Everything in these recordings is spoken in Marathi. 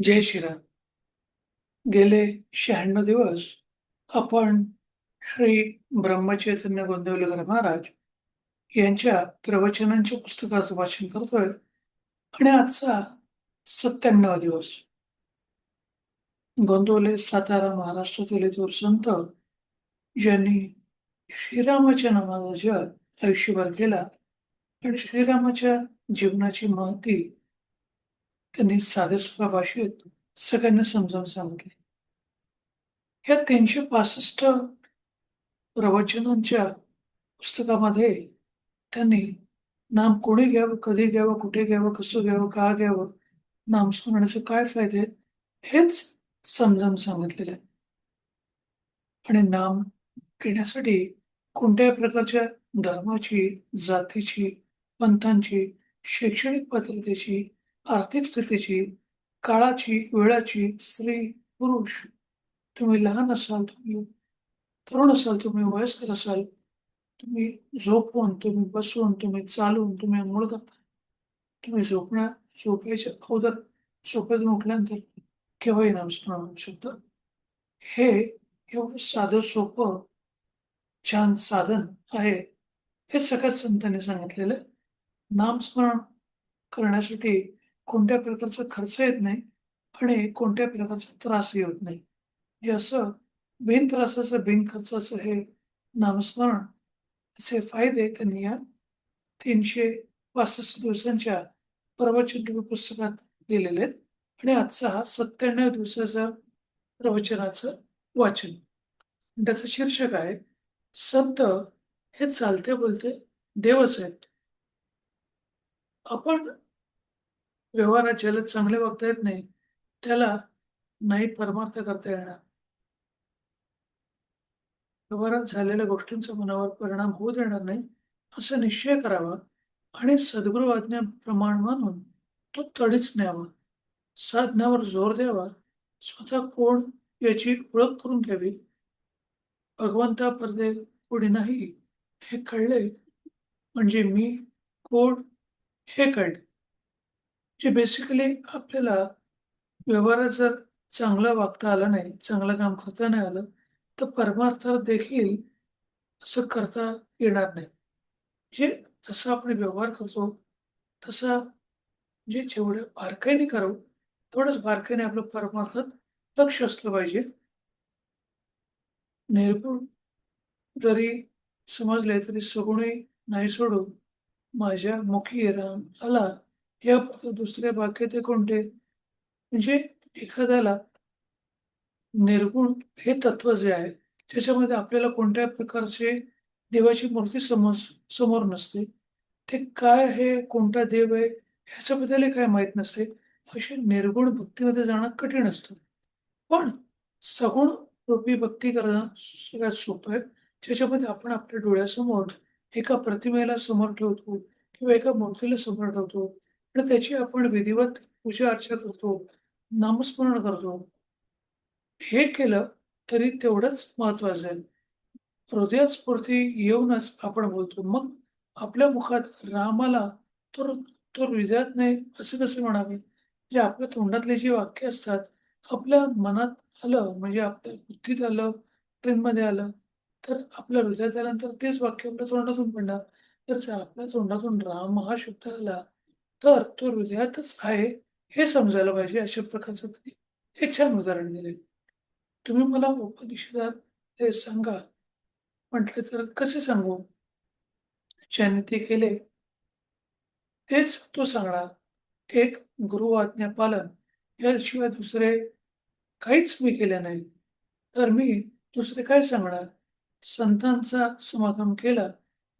जय श्रीराम. गेले 96 दिवस आपण श्री ब्रह्मचैतन्य गोंदवलेकर महाराज यांच्या प्रवचनांच्या पुस्तकाचं वाचन करतोय आणि आजचा 97वा दिवस. गोंदवले, सातारा, महाराष्ट्रातील हे थोर संत ज्यांनी श्रीरामाच्या नामाचा जप आयुष्यभर केला आणि श्रीरामाच्या जीवनाची महती त्यांनी साध्या सोप्या भाषेत सगळ्यांना समजावून सांगितली. या 365 प्रवचनांच्या पुस्तकामध्ये त्यांनी नाम कोणी घ्यावं, कधी घ्यावं, कुठे घ्यावं, कसं घ्यावं, का घ्यावं, नामस्मरणाचे काय फायदे आहेत, हेच समजावून सांगितलेलं आहे. आणि नाम घेण्यासाठी कोणत्याही प्रकारच्या धर्माची, जातीची, पंथांची, शैक्षणिक पात्रतेची, आर्थिक स्थितीची, काळाची, वेळाची, स्त्री, पुरुष, तुम्ही लहान असाल, तुम्ही तरुण असाल, तुम्ही वयस्कर असाल, तुम्ही झोपून, तुम्ही बसून, तुम्ही चालून, तुम्ही अंघोळ करता, तुम्ही झोपायच्या अगोदर झोपेतून उठल्यानंतर केव्हाही नामस्मरण होऊ शकतं. हे एवढं साधं सोपं छान साधन आहे. हे सगळ्यात संतांनी सांगितलेलं आहे. नामस्मरण करण्यासाठी कोणत्या प्रकारचा खर्च येत नाही आणि कोणत्या प्रकारचा त्रासही होत नाही. जे असं बिनत्रासाचं, बिनखर्चाचं हे नामस्मरण चे फायदे त्यांनी या 365 दिवसांच्या प्रवचन पुस्तकात दिलेले आहेत आणि आजचा हा 97 दिवसाचा प्रवचनाचं वाचन. त्याचं शीर्षक आहे, संत हे चालते बोलते देवच आहेत. आपण व्यवहारात ज्याला चांगले वागता येत नाही, त्याला नाही परमार्थ करता येणार. व्यवहारात झालेल्या गोष्टींचा मनावर परिणाम होऊ देणार नाही, असा निश्चय करावा आणि सद्गुरू आज्ञा प्रमाण मानून तो तडीच न्यावा. साधनावर जोर द्यावा. स्वतः कोण याची ओळख करून घ्यावी. भगवंतापरदे कोणी नाही हे कळले म्हणजे मी कोण हे कळले. जे बेसिकली आपल्याला व्यवहारात जर चांगलं वागता आलं नाही, चांगलं काम करता नाही आलं, तर परमार्थात देखील असं करता येणार नाही. जे जसं आपण व्यवहार करतो, तसा जे जेवढ्या बारकाईने करू, तेवढंच बारकाईने आपलं परमार्थात लक्ष असलं पाहिजे. निर्गुण जरी समजले तरी सगुणी नाही सोडू. माझ्या मुखी राम आला. यापुरतं दुसरे वाक्य ते कोणते? म्हणजे एखाद्याला निर्गुण हे तत्व जे आहे, त्याच्यामध्ये आपल्याला कोणत्याही प्रकारचे देवाची मूर्ती समोर नसते. ते काय आहे, कोणता देव आहे, ह्याच्याबद्दलही काही माहीत नसते. अशी निर्गुण भक्तीमध्ये जाणं कठीण असतं. पण सगुण रूपी भक्ती करणं सगळ्यात सोपं आहे. ज्याच्यामध्ये आपण आपल्या डोळ्यासमोर एका प्रतिमेला समोर ठेवतो किंवा एका मूर्तीला समोर ठेवतो आणि त्याची आपण विधिवत पूजा अर्चा करतो, नामस्मरण करतो. हे केलं तरी तेवढंच महत्त्वाचं आहे. हृदयस्फूर्ती येऊनच आपण बोलतो. मग आपल्या मुखात राम आला, तर तो हृदयात नाही असं कसं म्हणावे? जे आपल्या तोंडातली जी वाक्य असतात, आपल्या मनात आलं म्हणजे आपल्या बुद्धीत आलं, ट्रेनमध्ये आलं, तर आपल्या हृदयात आल्यानंतर तेच वाक्य आपल्या तोंडातून पडणार. तर जर आपल्या तोंडातून राम हा शब्द आला, तर तो हृदयातच आहे हे समजायला पाहिजे. अशा प्रकारचं त्यांनी एक छान उदाहरण दिलंय. तुम्ही मला उपनिषदात ते सांगा म्हटले तर कसे सांगू? ज्याने ते केले तेच तो सांगणार. एक गुरु आज्ञा पालन याशिवाय दुसरे काहीच मी केले नाही. तर मी दुसरे काय सांगणार? संतांचा समागम केला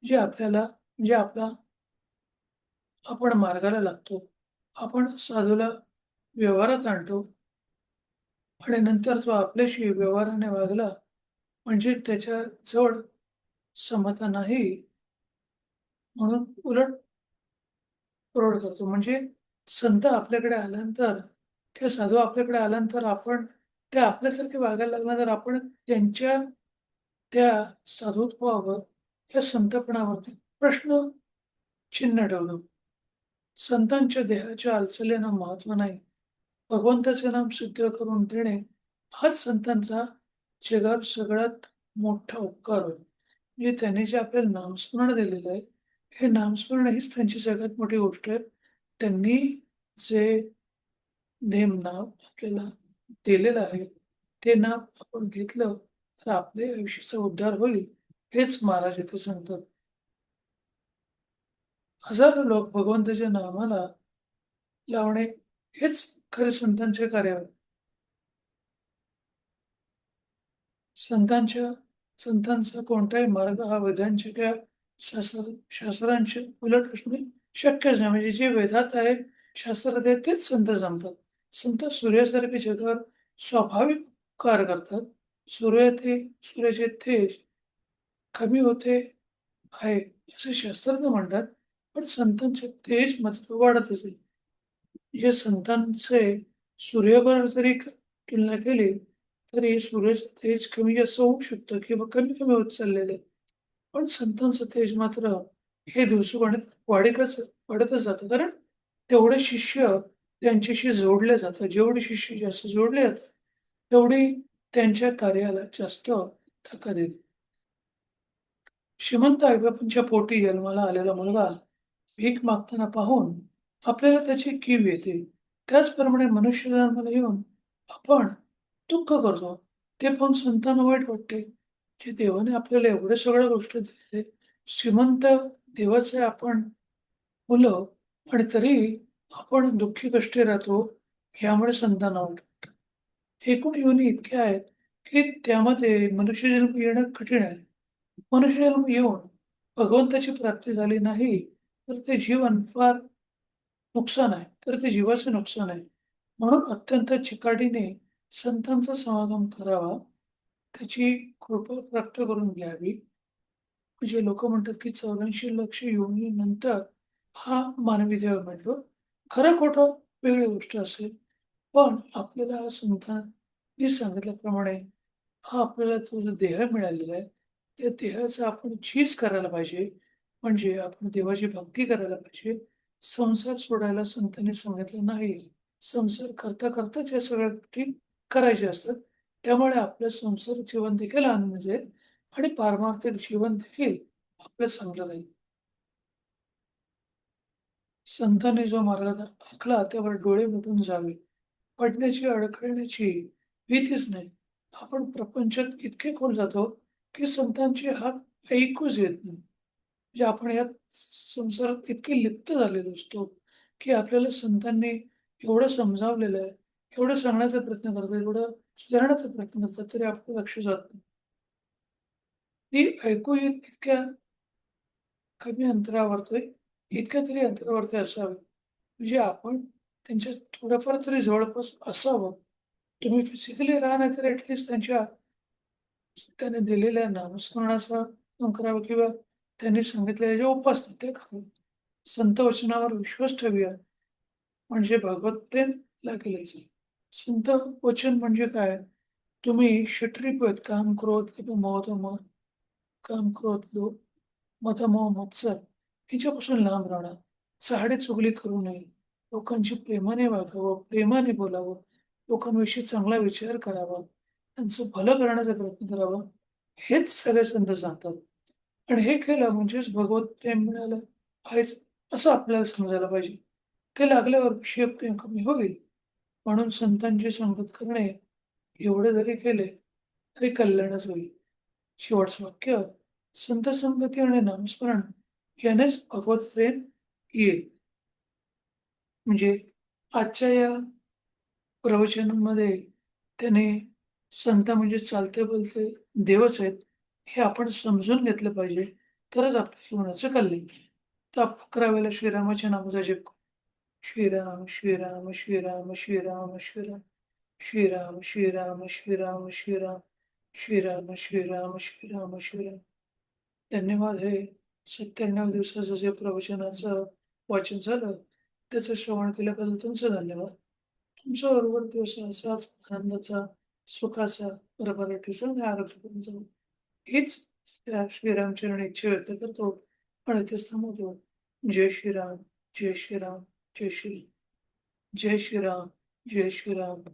जे आपल्याला म्हणजे आपण मार्गाला लागतो. आपण साधूला व्यवहारात आणतो आणि नंतर तो आपल्याशी व्यवहाराने वागला म्हणजे त्याच्या जवळ समता नाही म्हणून उलट पुरवठा करतो. म्हणजे संत आपल्याकडे आल्यानंतर किंवा साधू आपल्याकडे आल्यानंतर आपण ते आपल्यासारखे वागायला लागल्यानंतर तर आपण त्यांच्या त्या साधुत्वावर, त्या संतपणावरती प्रश्न चिन्ह ठेवतो. संतांच्या देहाच्या हालचालींना महत्त्व नाही. भगवंताचे नाम सिद्ध करून देणे हाच संतांचा जगात सगळ्यात मोठा उपकार होय. म्हणजे त्यांनी जे आपल्याला नामस्मरण दिलेलं आहे, हे नामस्मरण हीच त्यांची सगळ्यात मोठी गोष्ट आहे. त्यांनी जे नाव आपल्याला दिलेलं आहे, ते नाव आपण घेतलं तर आपल्या आयुष्याचा उद्धार होईल, हेच महाराज इथे सांगतात. हजारो लोक भगवंताच्या नामाला लावणे हेच खरे संतांचे कार्य आहे. संतांच्या संतांचा कोणताही मार्ग हा वेदांच्या किंवा शास्त्रांच्या उलट असणे शक्यच नाही. म्हणजे जे वेदात आहे, शास्त्रात आहे तेच संत सांगतात. संत सूर्यासारखे जगावर स्वाभाविक उपकार करतात. सूर्याचे तेज कमी होते आहे, असे शास्त्रज्ञ म्हणतात. पण संतांचे तेज मात्र वाढतच आहे. जे संतांचे सूर्याबरोबर जरी तुलना केली, तरी सूर्याचं तेज कमी जास्त होऊ शकतं किंवा कमी-कमी होत चाललेलं आहे. पण संतांचं तेज मात्र हे दिवसोगणिक वाढतच जातं. कारण तेवढे शिष्य त्यांच्याशी जोडले जातात. जेवढे शिष्य जास्त जोडले जातात, तेवढी त्यांच्या कार्याला जास्त ताकद येते. श्रीमंत आई-बाबांच्या पोटी जन्माला आलेला मुलगा भीक मागताना पाहून आपल्याला त्याची कीव येते. त्याचप्रमाणे मनुष्य जन्माला येऊन आपण दुःख करतो. ते पाहून संतांना वाईट वाटते, की देवाने आपल्याला एवढ्या सगळ्या गोष्टी दिलेल्या आहेत. श्रीमंत देवाचे आपण मुलं आणि तरी आपण दुःखी कष्टी राहतो, यामुळे संतांना वाईट. एकूण योनी इतक्या आहेत, की त्यामध्ये मनुष्यजन्म येणं कठीण आहे. मनुष्यजन्म येऊन भगवंताची प्राप्ती झाली नाही, तर ते जीवन फार नुकसान आहे. तर ते जीवाचे नुकसान आहे. म्हणून अत्यंत चिकाटीने संतांचा समागम करावा, त्याची कृपा प्राप्त करून घ्यावी. म्हणजे लोकं म्हणतात, की 84 लक्ष योनीनंतर हा मानवी देह मिळतो. खरं-खोटं वेगळी गोष्ट असेल. पण आपल्याला संतांनी सांगितल्याप्रमाणे हा आपल्याला तो जो देह मिळालेला आहे, त्या देहाचं आपण झीज करायला पाहिजे. म्हणजे आपण देवाची भक्ती करायला पाहिजे. संसार सोडायला संतांनी सांगितलं नाही. संसार करता-करताच या सगळ्या गोष्टी करायच्या असतात. त्यामुळे आपलं संसार जीवन देखील आनंद जाईल आणि पारमार्थिक जीवन देखील आपलं चांगलं राहील. संतांनी जो मार्ग आखला त्यावर डोळे मिटून जावे. पडण्याची, अडखळण्याची भीतीच नाही. आपण प्रपंचात इतके खोल जातो, की संतांची हाक ऐकूच येत नाही. म्हणजे आपण यात संसारात इतके लिप्त झालेलो असतो, की आपल्याला संतांनी एवढं समजावलेलं आहे, एवढं सांगण्याचा प्रयत्न करतात, एवढं सुधारण्याचा प्रयत्न करतात, तरी आपलं लक्ष जात नाही. ती ऐकू येईल इतक्या कमी अंतरावरती, इतक्या तरी अंतरावरती असावे. म्हणजे आपण त्यांच्या थोडंफार तरी जवळपास असावं. तुम्ही फिजिकली राहा नाही तर ॲटलीस्ट त्याने दिलेल्या नामस्मरणाचा करावं किंवा त्यांनी सांगितलेल्या ज्या उपासना त्या कराव्या. संत वचनावर विश्वास ठेवूया म्हणजे भगवत प्रेम लागेलच. संत वचन म्हणजे काय? तुम्ही क्षत्रिय आहेत, काम, क्रोध, मोह, काम, क्रोध, लोभ, मद, मोह, मत्सर हिच्यापासून लांब राहणं. चहाडी-चुगली करू नये. लोकांशी प्रेमाने वागावं, प्रेमाने बोलावं, लोकांविषयी चांगला विचार करावा, त्यांचं भलं करण्याचा प्रयत्न करावा. हेच सगळे संत सांगतात. आणि हे केलं म्हणजेच भगवत प्रेम मिळालं आहेच, असं आपल्याला समजायला पाहिजे. ते लागल्यावर विषय प्रेम कमी होईल. म्हणून संतांची संगत करणे एवढे जरी केले, तरी कल्याणच होईल. शेवटचं वाक्य, संत संगती आणि नामस्मरण यानेच भगवत प्रेम येईल. म्हणजे आजच्या या प्रवचनामध्ये त्याने संत म्हणजे चालते-बोलते देवच आहेत, हे आपण समजून घेतलं पाहिजे. तरच आपल्या जीवनाचं कल्याण होईल. तर आपण 11 वेळेला श्रीरामाच्या नामाचा जप करू. श्रीराम, श्रीराम, श्रीराम, श्रीराम, श्रीराम. श्रीराम, श्रीराम, श्रीराम, श्रीराम. श्रीराम, श्रीराम, श्रीराम, श्रीराम. धन्यवाद. हे 97 दिवसाचं जे प्रवचनाचं वाचन झालं, त्याचं श्रवण केल्याबद्दल तुमचं धन्यवाद. तुमच्याबरोबर दिवस असाच आनंदाचा, सुखाचा, भरभराटीचा आणि आरोग्यपूर्ण जावो. हीच त्या श्रीरामचरणी इच्छा व्यक्त करतो आणि इथेच थांबवतो. जय श्रीराम, जय श्रीराम, जय श्री जय श्रीराम, जय श्रीराम.